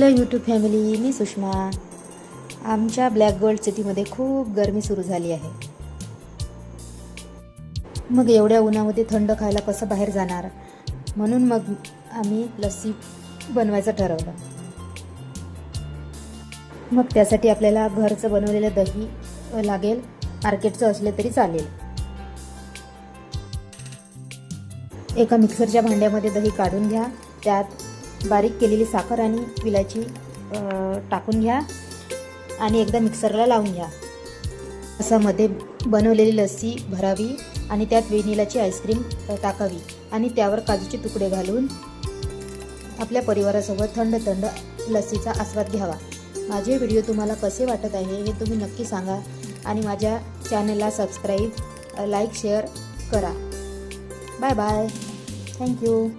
Hello YouTube family, मी सुषमा। आमच्या black gold सिटीमध्ये खूप गरमी सुरू झाली आहे। मग एवढ्या उन्हामध्ये थंड खायला कसं बाहेर जाणार, म्हणून मग आम्ही लस्सी बनवायचं ठरवलं। मग त्यासाठी आपल्याला घरचं बनवलेलं दही लागेल, मार्केटचं असले तरी चालेल। एका मिक्सरच्या भांड्यामध्ये दही काढून घ्या, त्यात बारीक केलेली साखर आणि विलायची टाकून घ्या आणि एकदा मिक्सरला लावून घ्या। असामध्ये बनवलेली लस्सी भरावी आणि त्यात व्हॅनिलाची आईस्क्रीम टाकावी आणि त्यावर काजूचे तुकडे घालून आपल्या परिवारासोबत थंड थंड लस्सीचा आस्वाद घ्यावा। माझे व्हिडिओ तुम्हाला कसे वाटत आहे हे तुम्ही नक्की सांगा आणि माझ्या चॅनलला सबस्क्राईब, लाईक, शेअर करा। Bye bye, thank you.